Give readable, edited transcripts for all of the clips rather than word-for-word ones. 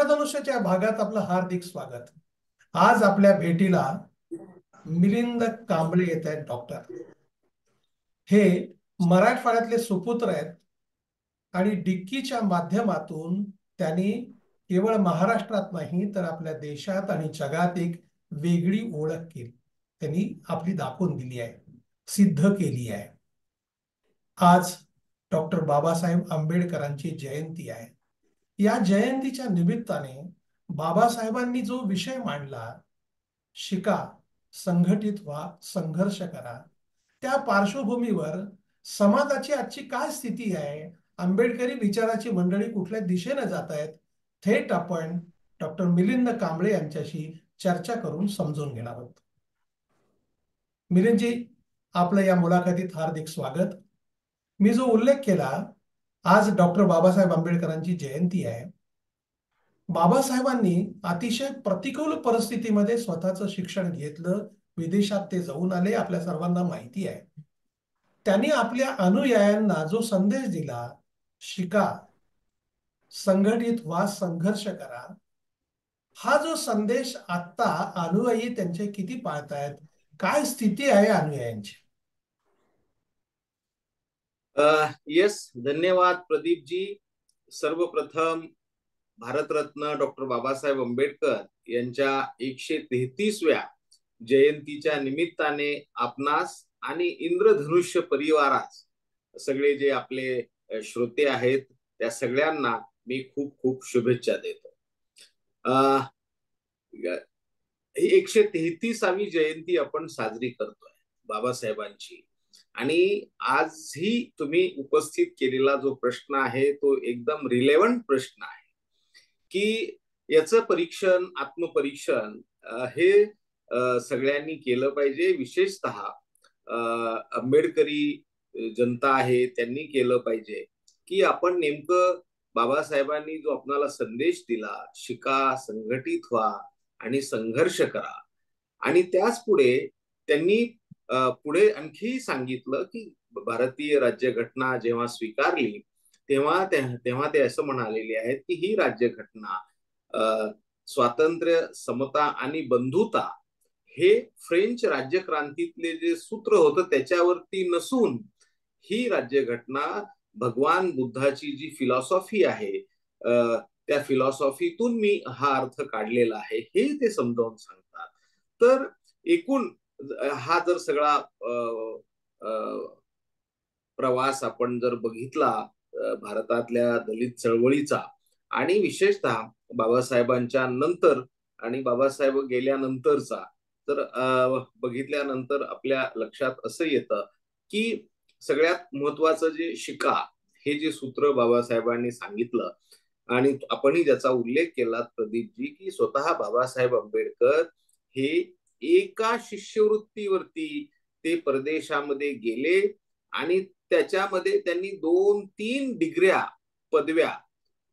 इंद्रधनुष्याच्या भागात आपलं हार्दिक स्वागत. आज आपल्या भेटीला मिलिंद कांबळे येत आहेत. डॉक्टर हे मराठवाड्यातले सुपुत्र आहेत आणि डिक्कीच्या माध्यमातून त्यांनी केवळ महाराष्ट्रात नाही तर आपल्या देशात आणि जगात एक वेगळी ओळख केली. त्यांनी आपली दाखवून दिली आहे, सिद्ध केली आहे. आज डॉक्टर बाबासाहेब आंबेडकरांची जयंती आहे. या जयंतीच्या निमित्ताने बाबासाहेबांनी जो विषय मांडला, शिका, संघटित व्हा, संघर्ष करा, त्या पार्श्वभूमीवर समाजाची आजची काय स्थिती आहे, आंबेडकरी विचाराची मंडळी कुठल्या दिशेने जात आहेत, थेट आपण डॉक्टर मिलिंद कांबळे यांच्याशी चर्चा करून समजून घेणार आहोत. मिलिंदजी, आपलं या मुलाखतीत हार्दिक स्वागत. मी जो उल्लेख केला, आज डॉक्टर बाबासाहेब आंबेडकरांची जयंती आहे. बाबासाहेबांनी अतिशय प्रतिकूल परिस्थितीमध्ये स्वतःचं शिक्षण घेतलं, विदेशात ते जाऊन आले, आपल्या सर्वांना माहिती आहे. त्यांनी आपल्या अनुयायांना जो संदेश दिला, शिका, संघटित व्हा, संघर्ष करा, हा जो संदेश आता अनुयायी त्यांचे किती पाळतायत, काय स्थिती आहे अनुयायांची? येस, धन्यवाद प्रदीप जी. सर्वप्रथम भारतरत्न डॉक्टर बाबासाहेब आंबेडकर यांच्या 133व्या जयंतीच्या निमित्ताने आपणास आणि इंद्रधनुष्य परिवारास, सगळे जे आपले श्रोते आहेत त्या सगळ्यांना मी खूप खूप शुभेच्छा देतो. 133वी जयंती आपण साजरी करतोय बाबासाहेबांची. आणि आजही तुम्ही उपस्थित केलेला जो प्रश्न आहे तो एकदम रिलेव्हंट प्रश्न आहे की याचं परीक्षण, आत्मपरीक्षण हे सगळ्यांनी केलं पाहिजे. विशेषतः आंबेडकरी जनता आहे त्यांनी केलं पाहिजे की आपण नेमकं बाबासाहेबांनी जो आपणाला संदेश दिला, शिका, संघटित व्हा आणि संघर्ष करा, आणि त्याच पुढे त्यांनी पुढे आणखी सांगितलं की भारतीय राज्यघटना जेव्हा स्वीकारली तेव्हा ते असं म्हणालेले आहेत की ही राज्यघटना स्वातंत्र्य, समता आणि बंधुता हे फ्रेंच राज्यक्रांतीतले जे सूत्र होतं त्याच्यावरती नसून ही राज्यघटना भगवान बुद्धाची जी फिलॉसॉफी आहे त्या फिलॉसॉफीतून मी हा अर्थ काढलेला आहे, हे ते समजावून सांगतात. तर एकूण हा जर सगळा प्रवास आपण जर बघितला भारतातल्या दलित चळवळीचा आणि विशेषतः बाबासाहेबांच्या नंतर आणि बाबासाहेब गेल्यानंतरचा तर बघितल्यानंतर आपल्या लक्षात असं येतं की सगळ्यात महत्वाचं जे शिका हे जे सूत्र बाबासाहेबांनी सांगितलं आणि आपणही ज्याचा उल्लेख केला प्रदीपजी की स्वतः बाबासाहेब आंबेडकर हे एका शिष्यवृत्तीवरती ते परदेशामध्ये गेले आणि त्याच्यामध्ये त्यांनी 2-3 डिग्र्या, पदव्या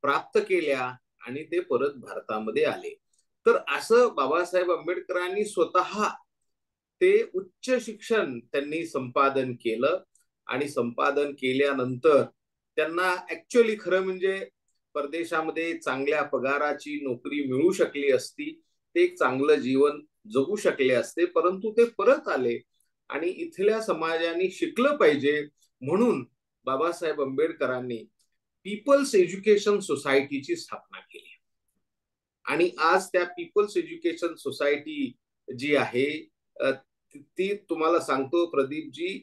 प्राप्त केल्या आणि ते परत भारतामध्ये आले. तर असं बाबासाहेब आंबेडकरांनी स्वतः ते उच्च शिक्षण त्यांनी संपादन केलं आणि संपादन केल्यानंतर त्यांना ऍक्च्युअली खरं म्हणजे परदेशामध्ये चांगल्या पगाराची नोकरी मिळू शकली असती, ते एक चांगलं जीवन जगू शकले असते, परंतु ते परत आले आणि इथल्या समाजाने शिकलं पाहिजे म्हणून बाबासाहेब आंबेडकरांनी पीपल्स एज्युकेशन सोसायटीची स्थापना केली. आणि आज त्या पीपल्स एज्युकेशन सोसायटी जी आहे ती तुम्हाला सांगतो प्रदीपजी,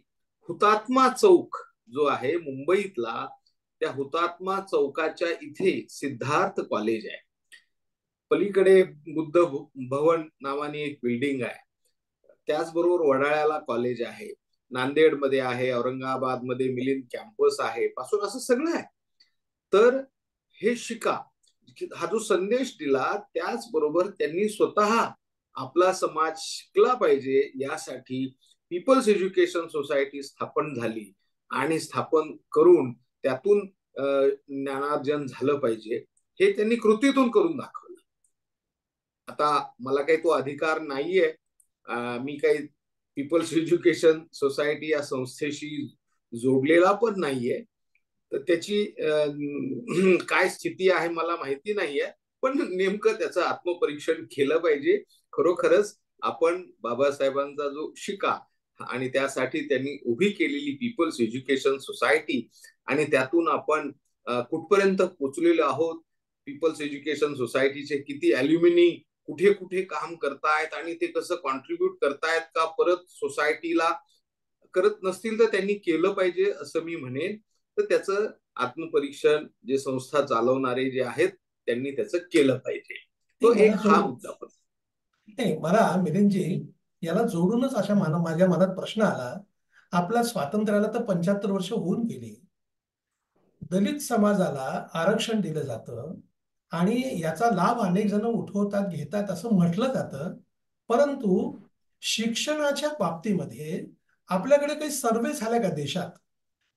हुतात्मा चौक जो आहे मुंबईतला, त्या हुतात्मा चौकाच्या इथे सिद्धार्थ कॉलेज आहे, पलीकडे बुद्ध भवन नावाने एक बिल्डिंग आहे, त्याचबरोबर वडाळ्याला कॉलेज आहे, नांदेडमध्ये आहे, औरंगाबाद मध्ये मिलिंद कॅम्पस आहे, पासून असं सगळं आहे. तर हे शिका हा जो संदेश दिला त्याचबरोबर त्यांनी स्वतः आपला समाज शिकला पाहिजे यासाठी पीपल्स एज्युकेशन सोसायटी स्थापन झाली आणि स्थापन करून त्यातून ज्ञानार्जन झालं पाहिजे हे त्यांनी कृतीतून करून दाखवलं. आता मला काही तो अधिकार नाहीये, मी काही पीपल्स एज्युकेशन सोसायटी या संस्थेशी जोडलेला पण नाहीये, तर त्याची काय स्थिती आहे मला माहिती नाहीये, पण नेमकं त्याचं आत्मपरीक्षण केलं पाहिजे. खरोखरच आपण बाबासाहेबांचा जो शिका आणि त्यासाठी त्यांनी उभी केलेली पीपल्स एज्युकेशन सोसायटी आणि त्यातून आपण कुठपर्यंत पोचलेलो आहोत, पीपल्स एज्युकेशन सोसायटीचे किती अल्युमिनी कुठे कुठे काम करतायत आणि ते कसं कॉन्ट्रीब्युट करतायत का परत सोसायटीला करत नसतील तर त्यांनी केलं पाहिजे असं मी म्हणेन. तर त्याचं आत्मपरीक्षण जे संस्था चालवणारे जे आहेत त्यांनी त्याचं केलं पाहिजे. नाही तो मला एक हा सोडून मुद्दा पण. नाही मला मिलिंदजी याला जोडूनच अशा माझ्या मनात प्रश्न आला. आपल्या स्वातंत्र्याला तर 75 वर्ष होऊन गेली. दलित समाजाला आरक्षण दिलं जातं आणि याचा लाभ अनेक जण उठवतात घेतात असं म्हटलं जातं. परंतु शिक्षणाच्या बाबतीमध्ये आपल्याकडे काही सर्वे झाल्या का देशात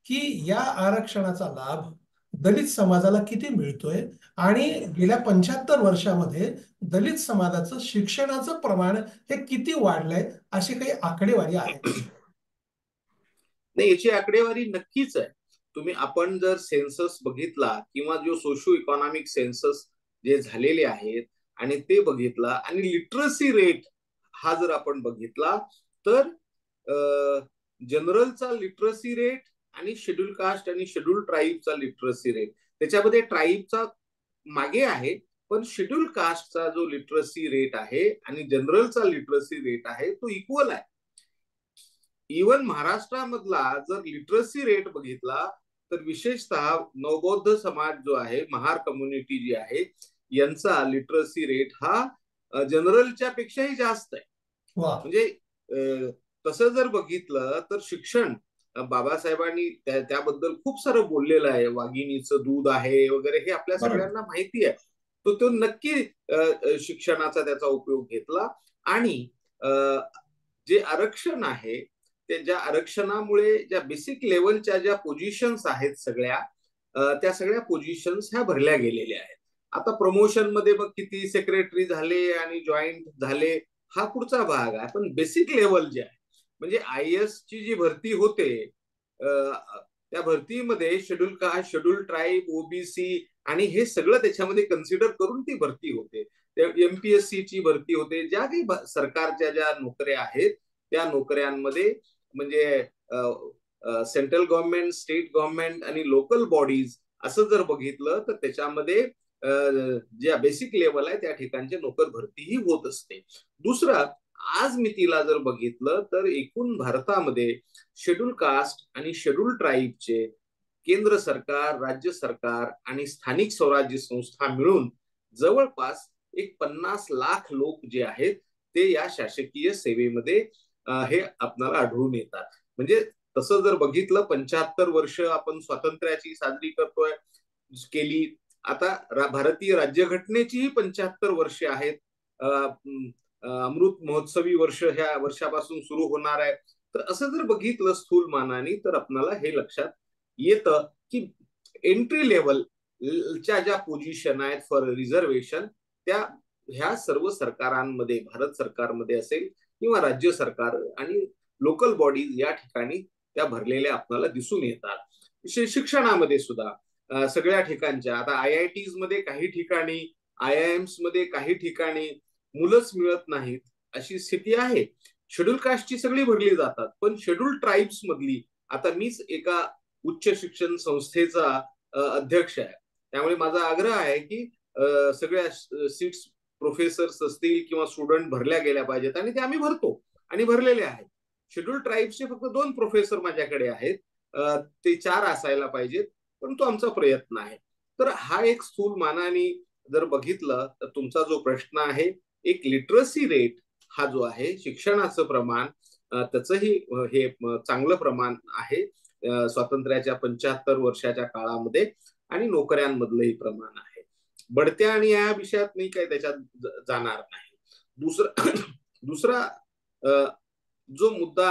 की या आरक्षणाचा लाभ दलित समाजाला किती मिळतोय आणि गेल्या 75 वर्षामध्ये दलित समाजाचं शिक्षणाचं प्रमाण हे किती वाढलंय अशी काही आकडेवारी आहे का? नाही, याची आकडेवारी नक्कीच आहे. आपण जर सेन्सस बघितला किंवा जो सोशो इकॉनॉमिक सेन्सस जे झालेले आहेत आणि ते बघितला आणि लिटरसी रेट हा जर आपण बघितला तर जनरलचा लिटरसी रेट आणि शेड्यूल कास्ट आणि शेड्यूल ट्राईबचा लिटरसी रेट त्याच्यामध्ये ट्राईबचा मागे आहे, पण शेड्यूल कास्टचा जो लिटरसी रेट आहे आणि जनरलचा लिटरसी रेट आहे तो इक्वल आहे. इवन महाराष्ट्रामधला जर लिटरसी रेट बघितला तर विशेषतः नवबौद्ध समाज जो आहे, महार कम्युनिटी जी आहे, यांचा लिटरसी रेट हा जनरलच्या पेक्षाही जास्त आहे. वा. म्हणजे तसं जर बघितलं तर शिक्षण बाबासाहेबांनी त्याबद्दल खूप सारं बोललेलं आहे. वाघिणीचं दूध आहे वगैरे हे आपल्या बरोबर. सगळ्यांना माहिती आहे. तो नक्की शिक्षणाचा त्याचा उपयोग घेतला आणि जे आरक्षण आहे त्या आरक्षणामुळे ज्या बेसिक लेवलच्या ज्या पोझिशन्स आहेत सगळ्या त्या सगळ्या पोझिशन्स ह्या भरल्या गेलेल्या आहेत. आता प्रमोशन मध्ये मग किती सेक्रेटरी झाले आणि जॉईंट झाले हा पुढचा भाग आहे, पण बेसिक लेवल जे आहे म्हणजे IAS ची जी भरती होते त्या भरतीमध्ये schedule caste, schedule tribe, OBC आणि हे सगळं त्याच्यामध्ये कन्सिडर करून ती भरती होते. MPSC ची भरती होते. ज्या काही सरकारच्या ज्या नोकऱ्या आहेत त्या नोकऱ्यांमध्ये म्हणजे सेंट्रल गव्हर्नमेंट, स्टेट गव्हर्नमेंट आणि लोकल बॉडीज असं जर बघितलं तर त्याच्यामध्ये ज्या बेसिक लेवल आहे त्या ठिकाणचे नोकर भरतीही होत असते. दुसरं, आज मी तिला जर बघितलं तर एकूण भारतामध्ये शेड्यूल कास्ट आणि शेड्यूल ट्राईबचे केंद्र सरकार, राज्य सरकार आणि स्थानिक स्वराज्य संस्था मिळून जवळपास एक 50 लाख लोक जे आहेत ते या शासकीय सेवेमध्ये हे आपल्याला आढळून येतात. म्हणजे तसं जर बघितलं 75 वर्ष आपण स्वातंत्र्याची साजरी करतोय केली. आता भारतीय राज्यघटनेचीही 75 वर्षे आहेत. अमृत महोत्सवी वर्ष ह्या वर्षापासून सुरू होणार आहे. तर असं जर बघितलं स्थूलमानाने तर आपल्याला हे लक्षात येतं की एंट्री लेवलच्या ज्या पोझिशन आहेत फॉर रिझर्वेशन त्या ह्या सर्व सरकारांमध्ये, भारत सरकारमध्ये असेल किंवा राज्य सरकार आणि लोकल बॉडीज या ठिकाणी त्या भरलेल्या आपल्याला दिसून येतात. शिक्षणामध्ये सुद्धा सगळ्या ठिकाणच्या आता IITs मध्ये काही ठिकाणी, IIMs मध्ये काही ठिकाणी मुलंच मिळत नाहीत अशी स्थिती आहे. शेड्यूल कास्टची सगळी भरली जातात, पण शेड्यूल ट्राईब्स मधली, आता मीच एका उच्च शिक्षण संस्थेचा अध्यक्ष आहे, त्यामुळे माझा आग्रह आहे की सगळ्या सीट्स प्रोफेसर्स असतील किंवा स्टुडंट भरल्या गेल्या पाहिजेत आणि ते आम्ही भरतो आणि भरलेले आहेत. शेड्यूल ट्राईब्सचे फक्त 2 प्रोफेसर माझ्याकडे आहेत, ते 4 असायला पाहिजेत, पण तो आमचा प्रयत्न आहे. तर हा एक स्थूल मानाने जर बघितलं तर तुमचा जो प्रश्न आहे, एक लिटरसी रेट हा जो आहे शिक्षणाचं प्रमाण त्याचंही हे चांगलं प्रमाण आहे स्वातंत्र्याच्या 75 वर्षाच्या काळामध्ये आणि नोकऱ्यांमधलंही प्रमाण आहे. बढत्या आणि या विषयात मी काही त्याच्यात जाणार नाही. दुसरा जो मुद्दा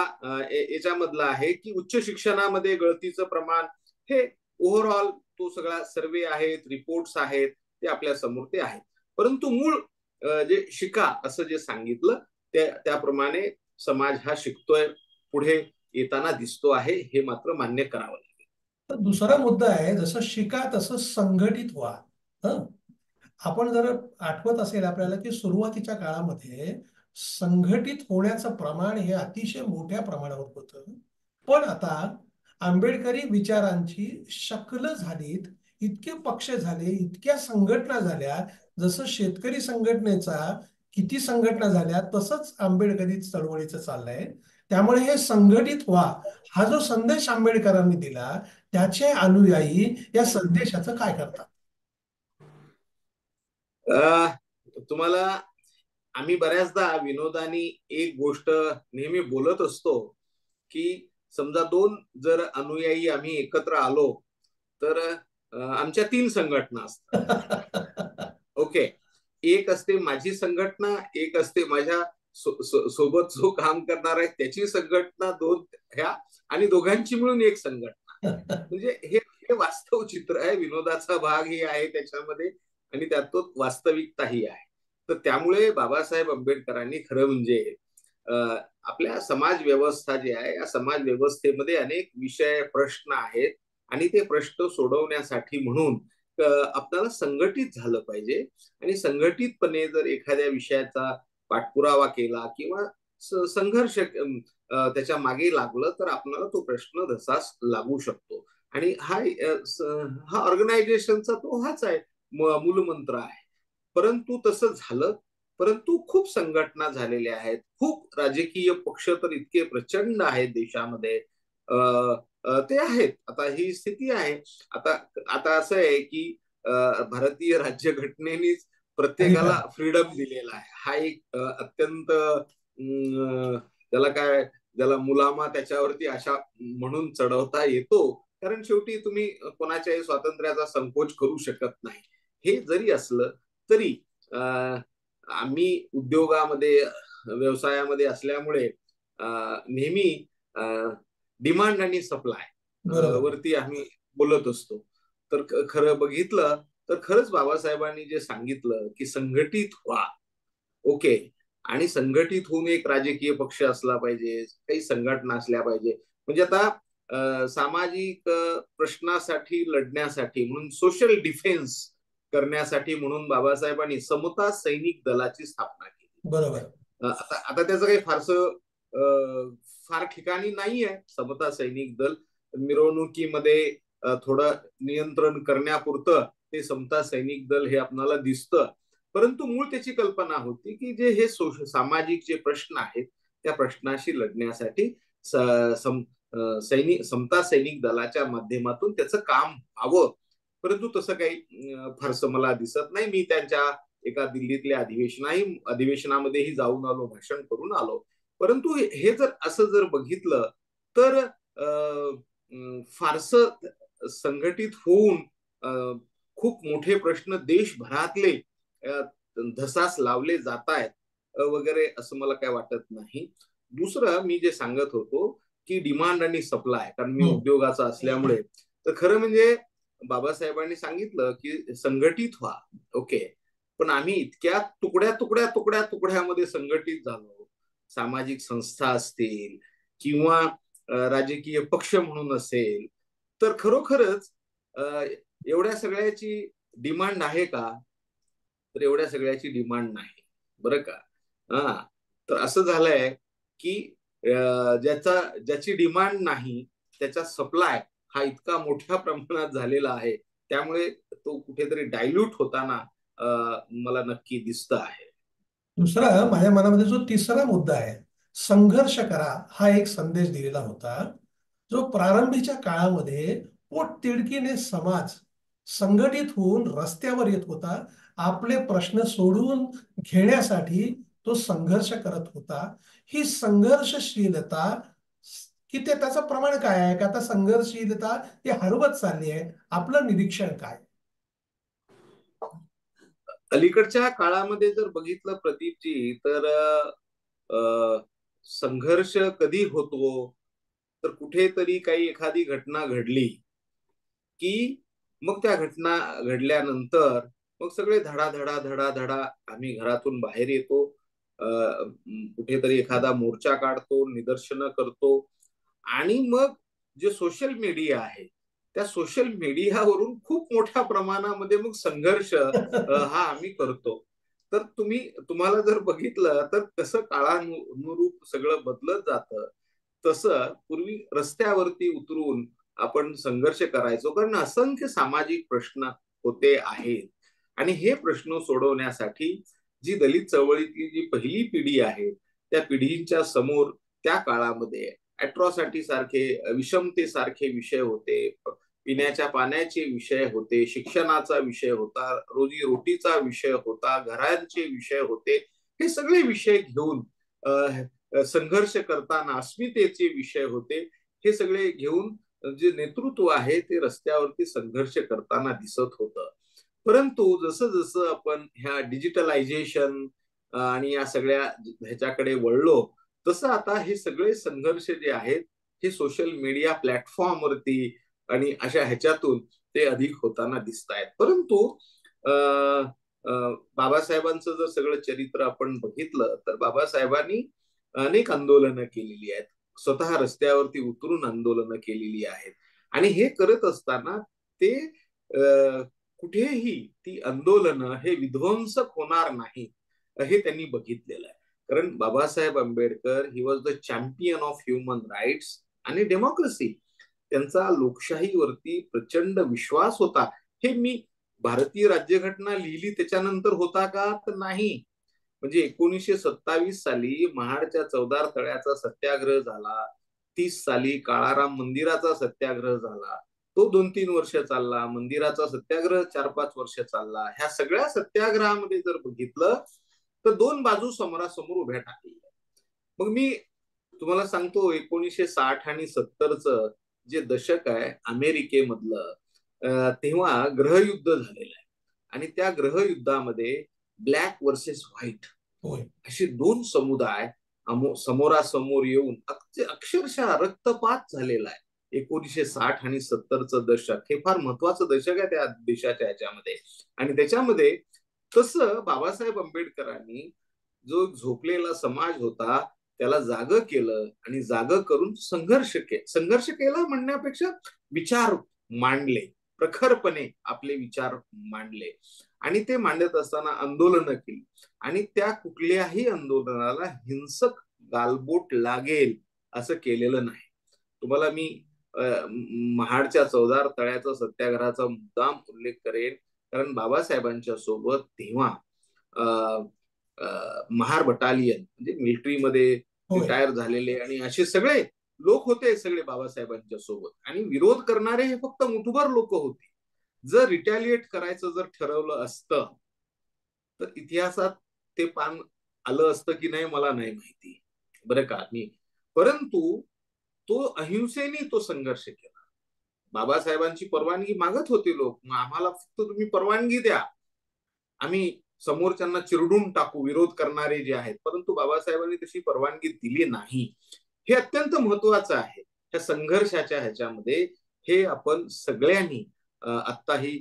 याच्यामधला आहे की उच्च शिक्षणामध्ये गळतीचं प्रमाण, हे ओव्हरऑल तो सगळा सर्वे आहेत, रिपोर्ट्स आहेत, ते आपल्या समोर ते आहेत. परंतु मूळ जे शिका असं जे सांगितलं त्याप्रमाणे समाज हा शिकतोय, पुढे येताना दिसतो आहे, हे मात्र मान्य करावं लागेल. तर दुसरा मुद्दा आहे, जसं शिका तसं संघटित व्हा. आपण जर आठवत असेल आपल्याला की सुरुवातीच्या काळामध्ये संघटित होण्याचं प्रमाण हे अतिशय मोठ्या प्रमाणावर होतं. पण आता आंबेडकरी विचारांची शकलं झालीत, इतके पक्ष झाले, इतक्या संघटना झाल्या. जसं शेतकरी संघटनेचा किती संघटना झाल्या तसंच आंबेडकरी चळवळीचं चाललंय. त्यामुळे हे संघटित व्हा हा जो संदेश आंबेडकरांनी दिला, त्याचे अनुयायी या संदेशाचं काय करतात? तुम्हाला आम्ही बऱ्याचदा विनोदानी एक गोष्ट नेहमी बोलत असतो की समजा दोन जर अनुयायी आम्ही एकत्र आलो तर आमच्या 3 संघटना असतात. ओके. एक असते माझी संघटना, एक असते माझ्या सोबत जो काम करणार आहे त्याची संघटना, दोन ह्या, आणि दोघांची मिळून एक संघटना. म्हणजे हे वास्तव चित्र आहे. विनोदाचा भागही आहे त्याच्यामध्ये आणि त्यातून वास्तविकताही आहे. तर त्यामुळे बाबासाहेब आंबेडकरांनी खरं म्हणजे आपल्या समाज व्यवस्था जी आहे या समाज व्यवस्थेमध्ये अनेक विषय प्रश्न आहेत आणि ते प्रश्न सोडवण्यासाठी म्हणून आपल्याला संघटित झालं पाहिजे आणि संघटितपणे जर एखाद्या विषयाचा पाठपुरावा केला किंवा संघर्ष त्याच्या मागे लागलं तर आपल्याला तो प्रश्न तसाच लागू शकतो. आणि हा ऑर्गनायझेशनचा तो हाच आहे, मूलमंत्र आहे. परंतु तसं झालं, परंतु खूप संघटना झालेल्या आहेत, खूप राजकीय पक्ष तर इतके प्रचंड आहेत देशामध्ये. ते आहेत. आता ही स्थिती आहे. आता आता असं आहे की भारतीय राज्यघटनेनेच प्रत्येकाला अधिकार. फ्रीडम दिलेला आहे. हा एक अत्यंत त्याला काय, ज्याला मुलामा त्याच्यावरती अशा म्हणून चढवता येतो. कारण शेवटी तुम्ही कोणाच्याही स्वातंत्र्याचा संकोच करू शकत नाही. हे जरी असलं तरी आम्ही उद्योगामध्ये व्यवसायामध्ये असल्यामुळे नेहमी डिमांड आणि सप्लाय बरोबर. वरती आम्ही बोलत असतो. तर खरं बघितलं तर खरंच बाबासाहेबांनी जे सांगितलं की संघटित व्हा, ओके, आणि संघटित होऊन एक राजकीय पक्ष असला पाहिजे, काही संघटना असल्या पाहिजे. म्हणजे आता सामाजिक प्रश्नासाठी लढण्यासाठी म्हणून सोशल डिफेन्स करण्यासाठी म्हणून बाबासाहेबांनी समता सैनिक दलाची स्थापना केली. बरोबर. आता आता त्याचं काही फार ठिकाणी नाही आहे समता सैनिक दल. मिरवणुकीमध्ये थोडं नियंत्रण करण्यापुरतं ते समता सैनिक दल हे आपल्याला दिसतं. परंतु मूळ त्याची कल्पना होती की जे हे सामाजिक जे प्रश्न आहेत त्या प्रश्नाशी लढण्यासाठी समता सैनिक दलाच्या माध्यमातून त्याचं काम व्हावं. परंतु तसं काही फारसं मला दिसत नाही. मी त्यांच्या एका दिल्लीतल्या अधिवेशनामध्येही जाऊन आलो, भाषण करून आलो. परंतु हे जर असं जर बघितलं तर फारसं संघटित होऊन खूप मोठे प्रश्न देशभरातले धसास लावले जात आहेत वगैरे असं मला काय वाटत नाही. दुसरं मी जे सांगत होतो की डिमांड आणि सप्लाय, कारण मी उद्योगाचा असल्यामुळे, तर खरं म्हणजे बाबासाहेबांनी सांगितलं की संघटित व्हा, ओके, पण आम्ही इतक्या तुकड्या तुकड्या तुकड्या तुकड्यामध्ये संघटित झालो, सामाजिक संस्था असतील किंवा राजकीय पक्ष म्हणून असेल, तर खरोखरच एवढ्या सगळ्याची डिमांड आहे का? तर एवढ्या सगळ्याची डिमांड नाही, बरं का. हा, तर असं झालंय की ज्याची डिमांड नाही त्याचा सप्लाय हा इतका मोठ्या प्रमाणात झालेला आहे. त्यामुळे तो कुठेतरी डायल्यूट होताना मला नक्की दिसत आहे. दुसरा माझ्या मनामध्ये जो तिसरा मुद्दा आहे, संघर्ष करा, हा एक संदेश दिलेला होता. जो प्रारंभीच्या काळामध्ये पोटतिडकीने समाज संघटित होऊन रस्त्यावर येत होता, आपले प्रश्न सोडवून घेण्यासाठी तो संघर्ष करत होता. ही संघर्षशीलता की त्याचं प्रमाण काय आहे का आता संघर्षशीलता ही हरवत चालली आहे? आपलं निरीक्षण काय? अलीकडच्या काळामध्ये जर बघितलं प्रदीपजी तर संघर्ष कधी होतो तर कुठेतरी काही एखादी घटना घडली की मग त्या घटना घडल्यानंतर मग सगळे धडा धडा धडा धडा आम्ही घरातून बाहेर येतो, कुठेतरी एखादा मोर्चा काढतो, निदर्शनं करतो, आणि मग जे सोशल मीडिया आहे त्या सोशल मीडियावरून खूप मोठ्या प्रमाणामध्ये मग संघर्ष हा आम्ही करतो. तर तुम्हाला जर बघितलं तर कसं काळानुरूप सगळं बदलत जातं, तसं पूर्वी रस्त्यावरती उतरून आपण संघर्ष करायचो, कारण असंख्य सामाजिक प्रश्न होते आहेत. आणि हे प्रश्न सोडवण्यासाठी जी दलित चळवळीतली जी पहिली पिढी आहे, त्या पिढींच्या समोर त्या काळामध्ये अॅट्रॉसिटी सारखे, विषमतेसारखे विषय होते, पिण्याच्या पाण्याचे विषय होते, शिक्षणाचा विषय होता, रोजीरोटीचा विषय होता, घरांचे विषय होते. हे सगळे विषय घेऊन संघर्ष करताना अस्मितेचे विषय होते. हे सगळे घेऊन जे नेतृत्व आहे ते रस्त्यावरती संघर्ष करताना दिसत होतं. परंतु जसं जसं आपण ह्या डिजिटलायझेशन आणि या सगळ्या ह्याच्याकडे वळलो, तसं आता हे सगळे संघर्ष जे आहेत हे सोशल मीडिया प्लॅटफॉर्मवरती आणि अशा ह्याच्यातून ते अधिक होताना दिसत आहेत. परंतु बाबासाहेबांचं जर सगळं चरित्र आपण बघितलं तर बाबासाहेबांनी अनेक आंदोलनं केलेली आहेत, स्वतः रस्त्यावरती उतरून आंदोलनं केलेली आहेत. आणि हे करत असताना ते कुठेही ती आंदोलनं हे विध्वंसक होणार नाही हे त्यांनी बघितलेलं आहे. कारण Babasaheb Ambedkar he was the champion of human rights आणि डेमोक्रेसी. त्यांचा लोकशाहीवरती प्रचंड विश्वास होता. हे मी भारतीय राज्यघटना लिहिली त्याच्यानंतर होता का, तर नाही. म्हणजे 1927 साली महाडच्या चौदार तळ्याचा सत्याग्रह झाला, 30 साली काळाराम मंदिराचा सत्याग्रह झाला, तो 2-3 वर्ष चालला, मंदिराचा सत्याग्रह 4-5 वर्ष चालला. ह्या सगळ्या सत्याग्रहामध्ये जर बघितलं तर दोन बाजू समोरासमोर उभ्या टाकलेल्या. मग मी तुम्हाला सांगतो 1960 आणि 70चं जे दशक आहे अमेरिकेमधलं, तेव्हा ग्रहयुद्ध झालेलं आहे. आणि त्या ग्रहयुद्धामध्ये ब्लॅक वर्सेस व्हाईट असे दोन समुदाय समोरासमोर येऊन अक्षरशः रक्तपात झालेला आहे. 1960 आणि 70चं दशक हे फार महत्वाचं दशक आहे त्या देशाच्या ह्याच्यामध्ये. आणि त्याच्यामध्ये तसं बाबासाहेब आंबेडकरांनी जो झोपलेला समाज होता त्याला जाग केलं आणि जाग करून संघर्ष केला म्हणण्यापेक्षा विचार मांडले, प्रखरपणे आपले विचार मांडले. आणि ते मांडत असताना आंदोलनं केली. आणि त्या कुठल्याही आंदोलनाला हिंसक गालबोट लागेल असं केलेलं नाही. तुम्हाला मी महाडच्या चौदार तळ्याचा सत्याग्रहाचा मुद्दाम उल्लेख करेन, कारण बाबासाहेबांच्या सोबत तेव्हा महार बटालियन म्हणजे मिलिटरीमध्ये रिटायर झालेले आणि असे सगळे लोक होते, सगळे बाबासाहेबांच्या सोबत. आणि विरोध करणारे हे फक्त मुठभर लोक होते. जर रिटॅलिएट करायचं जर ठरवलं असतं तर इतिहासात ते पान आलं असतं की नाही मला नाही माहिती, बरं का. परंतु तो अहिंसेने तो संघर्ष केला. बाबासाहेबांची परवानगी मागत होते लोक, मग आम्हाला फक्त तुम्ही परवानगी द्या, आम्ही समोरच्यांना चिरडून टाकू विरोध करणारे जे आहेत. परंतु बाबासाहेबांनी तशी परवानगी दिली नाही. हे अत्यंत महत्वाचं आहे त्या संघर्षाच्या ह्याच्यामध्ये. हे आपण सगळ्यांनी आत्ताही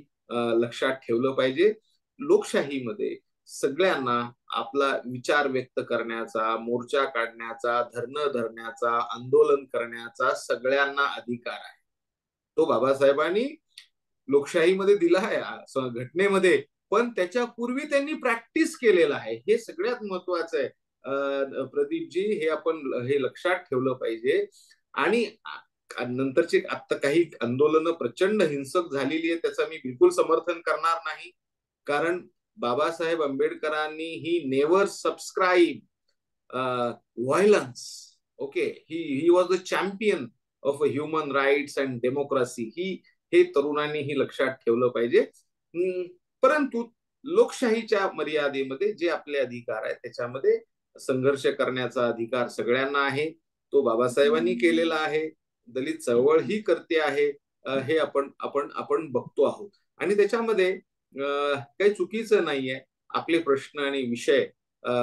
लक्षात ठेवलं पाहिजे. लोकशाहीमध्ये सगळ्यांना आपला विचार व्यक्त करण्याचा, मोर्चा काढण्याचा, धरणं धरण्याचा, आंदोलन करण्याचा सगळ्यांना अधिकार आहे. तो बाबासाहेबांनी लोकशाहीमध्ये दिला आहे, घटनेमध्ये, पण त्याच्या पूर्वी त्यांनी प्रॅक्टिस केलेलं आहे. हे सगळ्यात महत्वाचं आहे प्रदीपजी, हे आपण हे लक्षात ठेवलं पाहिजे. आणि नंतरची आता काही आंदोलनं प्रचंड हिंसक झालेली आहे, त्याचं मी बिलकुल समर्थन करणार नाही. कारण बाबासाहेब आंबेडकरांनी he never subscribe violence. Okay, he was the champion of human rights and democracy. हे तरुणांनी ही लक्षात ठेवलं पाहिजे. परंतु लोकशाहीच्या मर्यादेमध्ये जे आपले अधिकार आहेत त्याच्यामध्ये संघर्ष करण्याचा अधिकार सगळ्यांना आहे. तो बाबासाहेबांनी केलेला आहे, दलित चळवळ ही करते आहे, हे आपण बघतो आहोत. आणि त्याच्यामध्ये काही चुकीचं नाहीये. आपले प्रश्न आणि विषय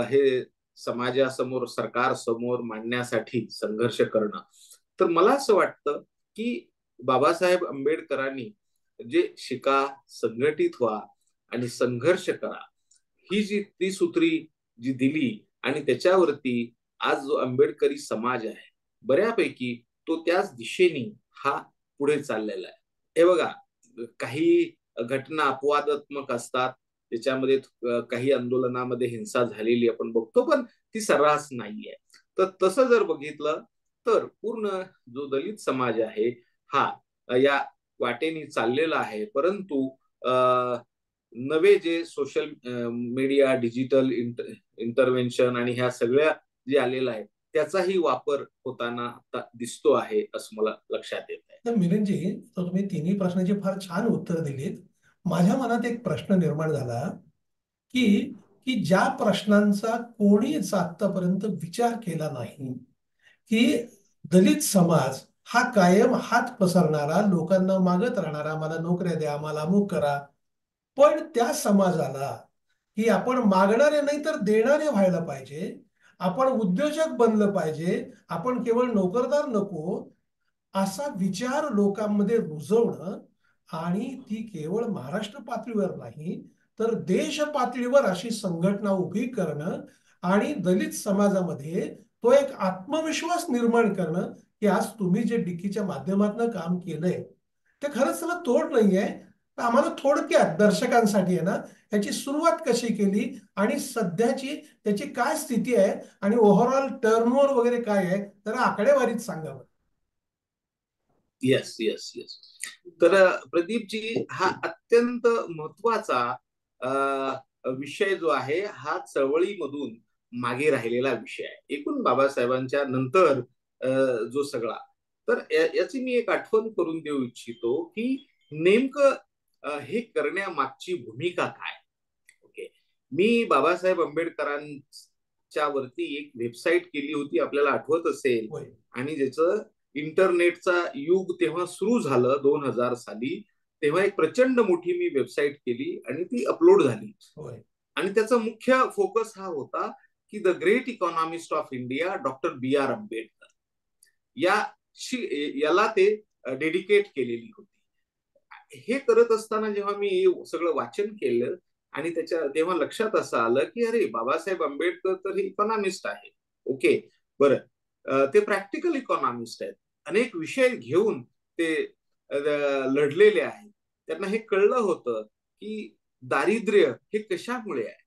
हे समाजासमोर, सरकारसमोर मांडण्यासाठी संघर्ष करणं. तर मला असं वाटतं की बाबासाहेब आंबेडकरांनी जे शिका, संघटित व्हा आणि संघर्ष करा, ही जी त्रिसूत्री जी दिली, आणि त्याच्यावरती आज जो आंबेडकरी समाज आहे बऱ्यापैकी तो त्याच दिशेने हा पुढे चाललेला आहे. हे बघा, काही घटना अपवादात्मक असतात, त्याच्यामध्ये काही आंदोलनामध्ये हिंसा झालेली आपण बघतो, पण ती सर्रास नाहीये. तर तसं जर बघितलं तर पूर्ण जो दलित समाज आहे हा या वाटेने चाललेला आहे. परंतु नवे जे सोशल मीडिया, डिजिटल इंटरव्हेन्शन आणि ह्या सगळ्या जे आलेलं आहे त्याचाही वापर होताना आता दिसतो आहे, असं मला लक्षात येत आहे. तर मिलिंदजी, तर तुम्ही तिन्ही प्रश्नाची फार छान उत्तर दिलीत. माझ्या मनात एक प्रश्न निर्माण झाला की की ज्या प्रश्नांचा कोणीच आतापर्यंत विचार केला नाही, की दलित समाज हा कायम हात पसरणारा, लोकांना मागत राहणारा, मला नोकऱ्या द्या, मला अमुक करा. पण त्या समाजाला की आपण मागणारे नाही तर देणारे व्हायला पाहिजे, आपण उद्योजक बनलं पाहिजे, आपण केवळ नोकरदार नको, असा विचार लोकांमध्ये रुजवणं आणि ती केवळ महाराष्ट्र पातळीवर नाही तर देश पातळीवर अशी संघटना उभी करणं आणि दलित समाजामध्ये तो एक आत्मविश्वास निर्माण करणं, की आज तुम्ही जे डिकीच्या माध्यमातून काम केलंय ते खरंच त्याला तोड नाहीये. तर आम्हाला थोडक्यात दर्शकांसाठी आहे ना, याची सुरुवात कशी केली आणि सध्याची त्याची काय स्थिती आहे आणि ओव्हरऑल टर्नओव्हर वगैरे काय आहे तर आकडेवारीत सांगावं. Yes yes yes. तर प्रदीपजी, हा अत्यंत महत्वाचा विषय जो आहे हा चळवळीमधून मागे राहिलेला विषय आहे एकूण बाबासाहेबांच्या नंतर. जो सगळा, तर याची मी एक आठवण करून देऊ इच्छितो की नेमकं हे करण्यामागची भूमिका काय. ओके, मी बाबासाहेब आंबेडकरांच्या वरती एक वेबसाईट केली होती, आपल्याला आठवत असेल, आणि ज्याचं इंटरनेटचा युग तेव्हा सुरू झालं 2000 साली, तेव्हा एक प्रचंड मोठी मी वेबसाईट केली आणि ती अपलोड झाली. आणि त्याचा मुख्य फोकस हा होता की the great economist of India doctor B R Ambedkar याला ते डेडिकेट केलेली होती. हे करत असताना जेव्हा मी सगळं वाचन केलं आणि तेव्हा लक्षात असं आलं की अरे, बाबासाहेब आंबेडकर तर हे इकॉनॉमिस्ट आहे. ओके, बरं, ते प्रॅक्टिकल इकॉनॉमिस्ट आहेत, अनेक विषय घेऊन ते लढलेले आहेत. त्यांना हे कळलं होतं की दारिद्र्य हे कशामुळे आहे,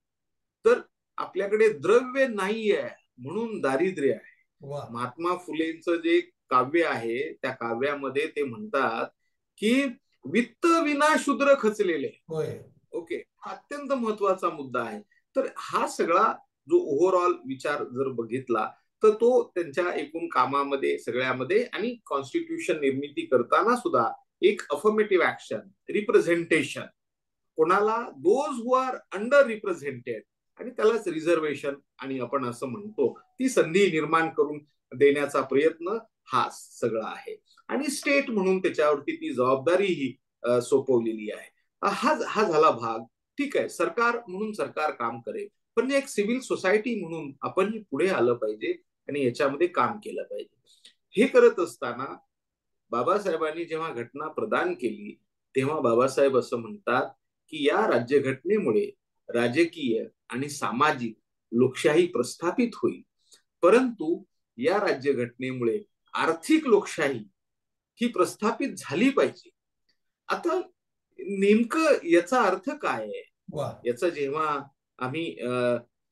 तर आपल्याकडे द्रव्य नाहीये म्हणून दारिद्र्य आहे. महात्मा फुलेंचं जे काव्य आहे त्या काव्यामध्ये ते म्हणतात की वित्त विना शूद्र खचलेले. ओके, हा अत्यंत महत्वाचा मुद्दा आहे. तर हा सगळा जो ओव्हरऑल विचार जर बघितला तर तो त्यांच्या एकूण कामामध्ये सगळ्यामध्ये आणि कॉन्स्टिट्यूशन निर्मिती करताना सुद्धा एक अफर्मेटिव्ह ऍक्शन, रिप्रेझेंटेशन, कोणाला those who are underrepresented, आणि त्यालाच रिझर्वेशन आणि आपण असं म्हणतो ती संधी निर्माण करून देण्याचा प्रयत्न हा सगळा आहे. आणि स्टेट म्हणून त्याच्यावरती ती जबाबदारी ही सोपवलेली आहे. हा झाला भाग. ठीक आहे, सरकार म्हणून सरकार काम करेल, पण एक सिव्हिल सोसायटी म्हणून आपणही पुढे आलं पाहिजे आणि याच्यामध्ये काम केलं पाहिजे. हे करत असताना बाबासाहेबांनी जेव्हा घटना प्रदान केली तेव्हा बाबासाहेब असं म्हणतात की या राज्यघटनेमुळे राजकीय आणि सामाजिक लोकशाही प्रस्थापित होईल, परंतु या राज्यघटनेमुळे आर्थिक लोकशाही ही प्रस्थापित झाली पाहिजे. आता नेमकं याचा अर्थ काय आहे, याचा जेव्हा आम्ही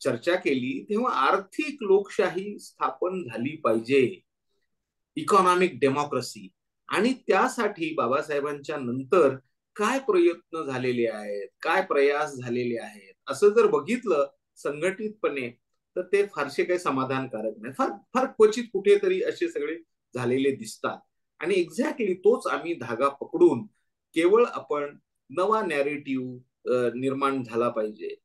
चर्चा केली तेव्हा आर्थिक लोकशाही स्थापन झाली पाहिजे, इकॉनॉमिक डेमोक्रेसी. आणि त्यासाठी बाबासाहेबांच्या नंतर काय प्रयत्न झालेले आहेत, काय प्रयास झालेले आहेत, असं जर बघितलं संघटितपणे तर ते फारसे काही समाधानकारक नाही. फार फार क्वचित कुठेतरी असे सगळे झालेले दिसतात. आणि एक्झॅक्टली तोच आम्ही धागा पकडून केवळ आपण नवा नॅरेटिव्ह निर्माण झाला पाहिजे.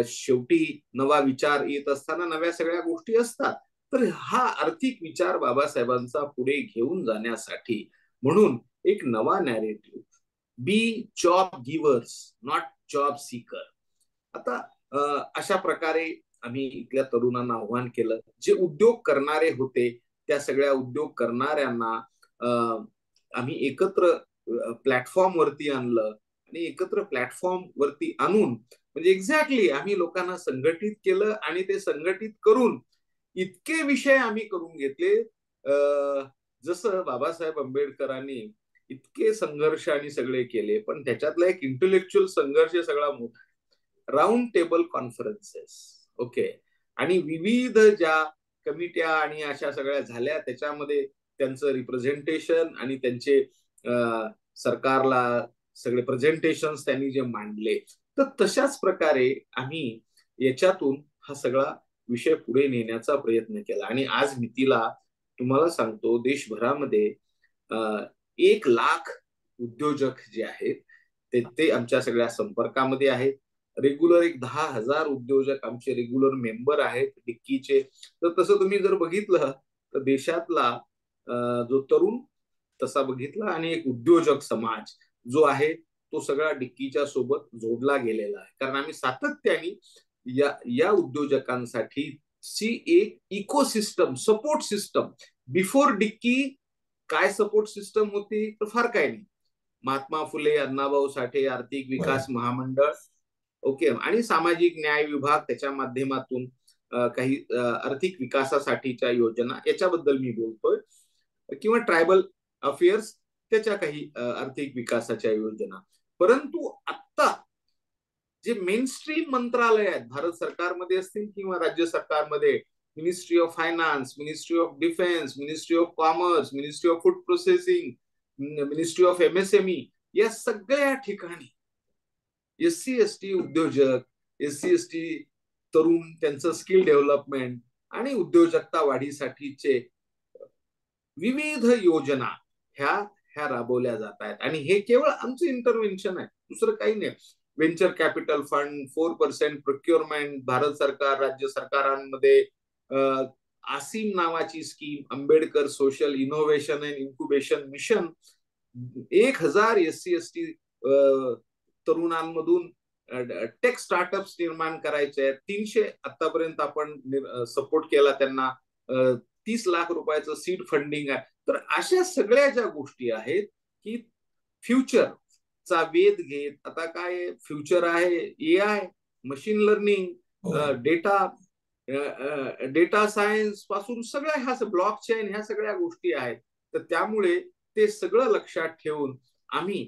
शेवटी नवा विचार येत असताना नव्या सगळ्या गोष्टी असतात. तर हा आर्थिक विचार बाबासाहेबांचा पुढे घेऊन जाण्यासाठी म्हणून एक नवा narrative, be job givers not job seeker. आता अशा प्रकारे आम्ही इथल्या तरुणांना आव्हान केलं. जे उद्योग करणारे होते त्या सगळ्या उद्योग करणाऱ्यांना आम्ही एकत्र प्लॅटफॉर्म वरती आणलं आणि एकत्र प्लॅटफॉर्म वरती आणून म्हणजे एक्झॅक्टली आम्ही लोकांना संघटित केलं आणि ते संघटित करून इतके विषय आम्ही करून घेतले. जसं बाबासाहेब आंबेडकरांनी इतके संघर्ष आणि सगळे केले, पण त्याच्यातला एक इंटेलेक्च्युअल संघर्ष सगळा मोठा, राऊंड टेबल कॉन्फरन्सेस, ओके, आणि विविध ज्या कमिट्या आणि अशा सगळ्या झाल्या, त्याच्यामध्ये त्यांचं रिप्रेझेंटेशन आणि त्यांचे सरकारला सगळे प्रेझेंटेशन त्यांनी जे मांडले, तर तशाच प्रकारे आम्ही याच्यातून हा सगळा विषय पुढे नेण्याचा प्रयत्न केला. आणि आज मितीला तुम्हाला सांगतो, देशभरामध्ये 1 लाख उद्योजक जे आहेत ते आमच्या सगळ्या संपर्कामध्ये आहेत. रेग्युलर 10,000 उद्योजक आमचे रेग्युलर मेंबर आहेत डिक्कीचे. तर तसं तुम्ही जर बघितलं तर देशातला जो तरुण तसा बघितला आणि एक उद्योजक समाज जो आहे तो सगळा डिक्कीच्या सोबत जोडला गेलेला आहे. कारण आम्ही सातत्याने या उद्योजकांसाठी एक ecosystem, support system, before DICCI काय सपोर्ट सिस्टम होती तर फार काय नाही. महात्मा फुले अण्णाभाऊ साठे आर्थिक विकास महामंडळ, ओके, आणि सामाजिक न्याय विभाग त्याच्या माध्यमातून काही आर्थिक विकासासाठीच्या योजना, याच्याबद्दल मी बोलतोय, किंवा ट्रायबल अफेअर्स त्याच्या काही आर्थिक विकासाच्या योजना. परंतु आता जे मेन स्ट्रीम मंत्रालय आहेत भारत सरकारमध्ये असतील किंवा राज्य सरकारमध्ये, ministry of finance, ministry of defence, ministry of commerce, ministry of food processing, ministry of MSME, या सगळ्या ठिकाणी SC ST उद्योजक, SC ST तरुण, त्यांचं स्किल डेव्हलपमेंट आणि उद्योजकता वाढीसाठीचे विविध योजना ह्या राबवल्या जात आहेत. आणि हे केवळ आमचं इंटरव्हेन्शन आहे, दुसरं काही नाही. Venture capital fund, 4% procurement, Bharat सरकार राज्य सरकारांमध्ये आसिम नावाची scheme, Ambedkar social innovation and incubation mission, 1,000 SC ST तरुणांमधून टेक स्टार्टअप्स निर्माण करायचे आहेत. 300 आतापर्यंत आपण सपोर्ट केला त्यांना. 30 लाख रुपयाचं सीड फंडिंग आहे. तर अशा सगळ्या ज्या गोष्टी आहेत की फ्युचरचा वेध घेत, आता काय फ्युचर आहे, AI, machine learning, data science पासून सगळ्या ह्या ब्लॉक चेन, ह्या सगळ्या गोष्टी आहेत. तर त्यामुळे ते सगळं लक्षात ठेवून आम्ही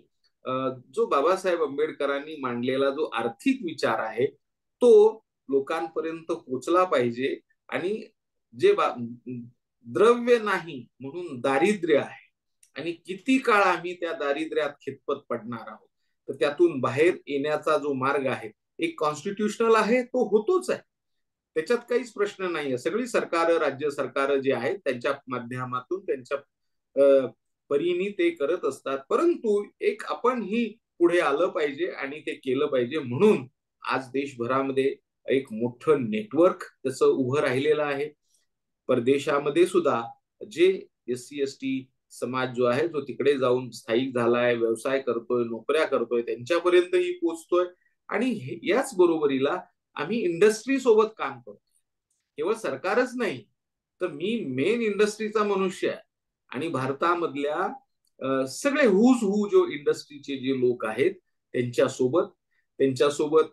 जो बाबासाहेब आंबेडकरांनी मांडलेला जो आर्थिक विचार आहे तो लोकांपर्यंत पोचला पाहिजे. आणि जे द्रव्य नाही म्हणून दारिद्र्य आहे, आणि किती काळ आम्ही त्या दारिद्र्यात खितपत पडणार आहोत, तर त्यातून बाहेर येण्याचा जो मार्ग आहे एक कॉन्स्टिट्यूशनल आहे, तो होतोच आहे, त्याच्यात काहीच प्रश्न नाहीये. सगळी सरकार, राज्य सरकार जे आहेत त्यांच्या माध्यमातून त्यांच्या परीने ते करत असतात. परंतु एक आपण ही पुढे आलं पाहिजे आणि ते केलं पाहिजे. म्हणून आज देशभरामध्ये एक मोठं नेटवर्क त्याचं उभं राहिलेलं आहे. परदेशामध्ये सुद्धा जे SC ST समाज जो आहे तो तिकडे जाऊन स्थायिक झालाय, व्यवसाय करतोय, नोकऱ्या करतोय, त्यांच्यापर्यंतही पोचतोय. आणि याच बरोबरीला आम्ही इंडस्ट्री सोबत काम करतो. केवळ सरकारच नाही, तर मी मेन इंडस्ट्रीचा मनुष्य आहे. आणि भारतामधल्या सगळे हू जो इंडस्ट्रीचे जे लोक आहेत त्यांच्यासोबत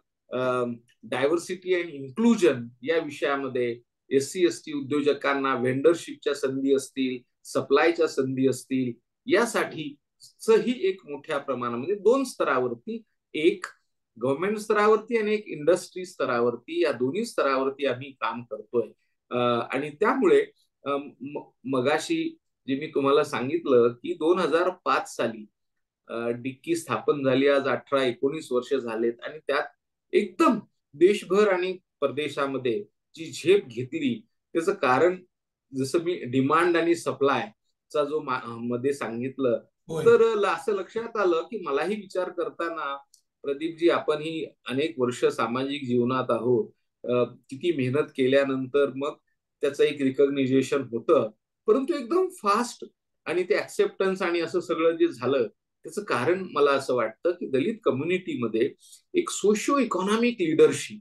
डायव्हर्सिटी अँड इन्क्लुजन या विषयामध्ये SC ST उद्योजकांना व्हेंडरशिपच्या संधी असतील, सप्लायच्या संधी असतील, यासाठीही एक मोठ्या प्रमाणामध्ये 2 स्तरावरती, एक गव्हर्नमेंट स्तरावरती आणि एक इंडस्ट्री स्तरावरती, या दोन्ही स्तरावरती आम्ही काम करतोय. आणि त्यामुळे मगाशी जे मी तुम्हाला सांगितलं की 2005 साली डिक्की स्थापन झाली. आज 18-19 वर्ष झालेत. आणि त्यात एकदम देशभर आणि परदेशामध्ये जी झेप घेतली त्याचं कारण, जसं मी डिमांड आणि सप्लायचा जो मध्ये सांगितलं, तर असं लक्षात आलं की मलाही विचार करताना, प्रदीपजी आपण ही अनेक वर्ष सामाजिक जीवनात आहोत, किती मेहनत केल्यानंतर मग त्याचं एक रिकॉग्निशन होतं, परंतु एकदम फास्ट आणि ते ऍक्सेप्टन्स आणि असं सगळं जे झालं त्याचं कारण मला असं वाटतं की दलित कम्युनिटीमध्ये एक सोशिओ इकॉनॉमिक लिडरशिप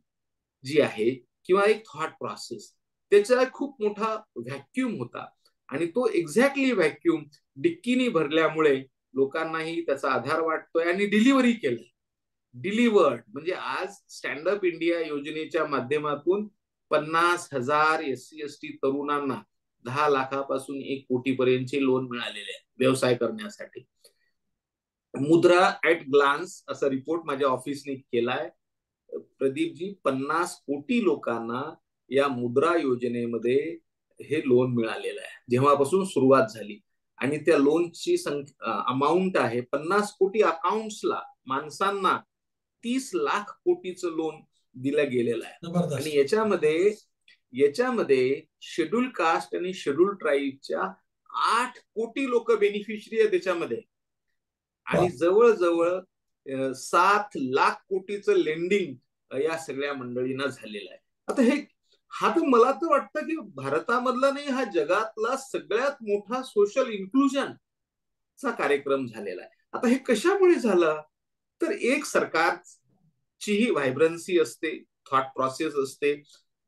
जी आहे किंवा एक थॉट प्रोसेस, त्याचा खूप मोठा व्हॅक्युम होता. आणि तो एक्झॅक्टली व्हॅक्युम डिक्कीनी भरल्यामुळे लोकांनाही त्याचा आधार वाटतोय आणि डिलिव्हरी केलं. डिलिव्हर्ड म्हणजे आज स्टँडअप इंडिया योजनेच्या माध्यमातून 50,000 SC ST तरुणांना 10 लाखापासून 1 कोटी पर्यंतचे लोन मिळालेले आहे व्यवसाय करण्यासाठी. मुद्रा ऍट ग्लान्स असा रिपोर्ट माझ्या ऑफिसने केलाय. प्रदीपजी, 50 कोटी लोकांना या मुद्रा योजनेमध्ये हे लोन मिळालेलं आहे जेव्हापासून सुरुवात झाली. आणि त्या लोनची अमाऊंट आहे 50 कोटी अकाउंट्सला, माणसांना 30 लाख कोटीचं लोन दिलं गेलेलं आहे. आणि याच्यामध्ये शेड्यूल कास्ट आणि शेड्यूल ट्राईबच्या 8 कोटी लोक बेनिफिशरी आहे त्याच्यामध्ये. आणि जवळजवळ 7 लाख कोटीचं लेंडिंग या सगळ्या मंडळींना झालेलं आहे. आता हा तर मला तर वाटतं की भारतामधला नाही, हा जगातला सगळ्यात मोठा सोशल इन्क्लुजन चा कार्यक्रम झालेला आहे. आता हे कशामुळे झालं, तर एक सरकारची ही व्हायब्रन्सी असते, थॉट प्रोसेस असते,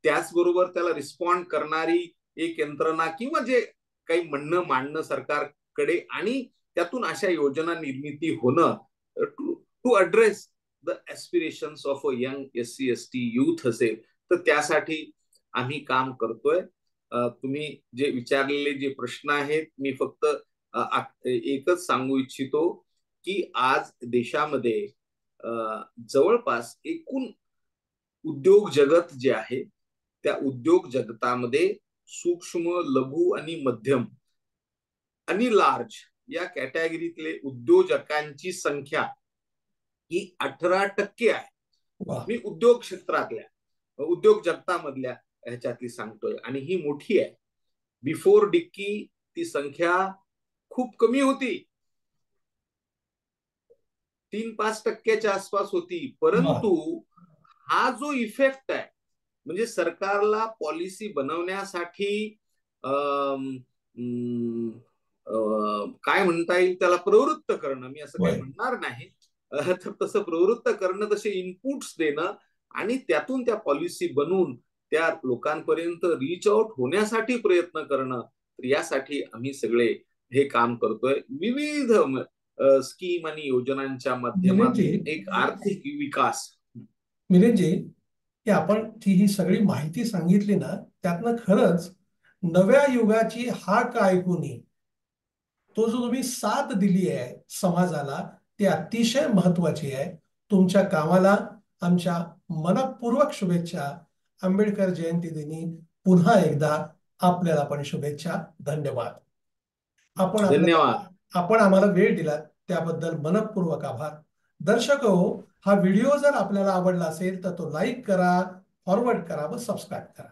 त्याचबरोबर त्याला रिस्पॉन्ड करणारी एक यंत्रणा किंवा जे काही म्हणणं मांडणं सरकारकडे, आणि त्यातून अशा योजना निर्मिती होणं to address the aspirations of a young SC ST youth असेल, तर त्यासाठी आम्ही काम करतोय. तुम्ही जे विचारलेले जे प्रश्न आहेत, मी फक्त एकच सांगू इच्छितो की आज देशामध्ये जवळपास एकूण उद्योग जगत जे आहे, त्या उद्योग जगतामध्ये सूक्ष्म, लघु आणि मध्यम आणि लार्ज या कॅटेगरीतले उद्योजकांची संख्या ही 18% आहे. मी उद्योग क्षेत्रातल्या, उद्योग जगतामधल्या ह्याच्यातली सांगतोय, आणि ही मोठी आहे. बिफोर डिक्की ती संख्या खूप कमी होती, 3-5% आसपास होती. परंतु हा जो इफेक्ट आहे, म्हणजे सरकारला पॉलिसी बनवण्यासाठी काय म्हणता येईल त्याला, प्रवृत्त करणं, मी असं काही म्हणणार नाही, तर तसं प्रवृत्त करणं, तसे इनपुट्स देणं, आणि त्यातून त्या पॉलिसी बनवून त्या लोकांपर्यंत रीच आउट होण्यासाठी प्रयत्न करणं, तर यासाठी आम्ही सगळे हे काम करतोय. विविध स्कीम आणि योजनांच्या माध्यमातून एक आर्थिक विकास. मिलिंदजी, की आपण ही सगळी माहिती सांगितली ना, त्यातनं खरंच नव्या युगाची हाक ऐकून तो जो तुम्ही साथ दिली आहे समाजाला, ती अतिशय महत्वाची आहे. तुमच्या कामाला आमच्या मनपूर्वक शुभेच्छा. आंबेडकर जयंती दिनी पुन्हा एकदा आपल्याला पण शुभेच्छा. धन्यवाद. आपण आम्हाला वेळ दिला त्याबद्दल मनपूर्वक आभार. दर्शक हो, हा व्हिडिओ जर आपल्याला आवडला असेल तर तो लाईक करा, फॉरवर्ड करा व सबस्क्राईब करा.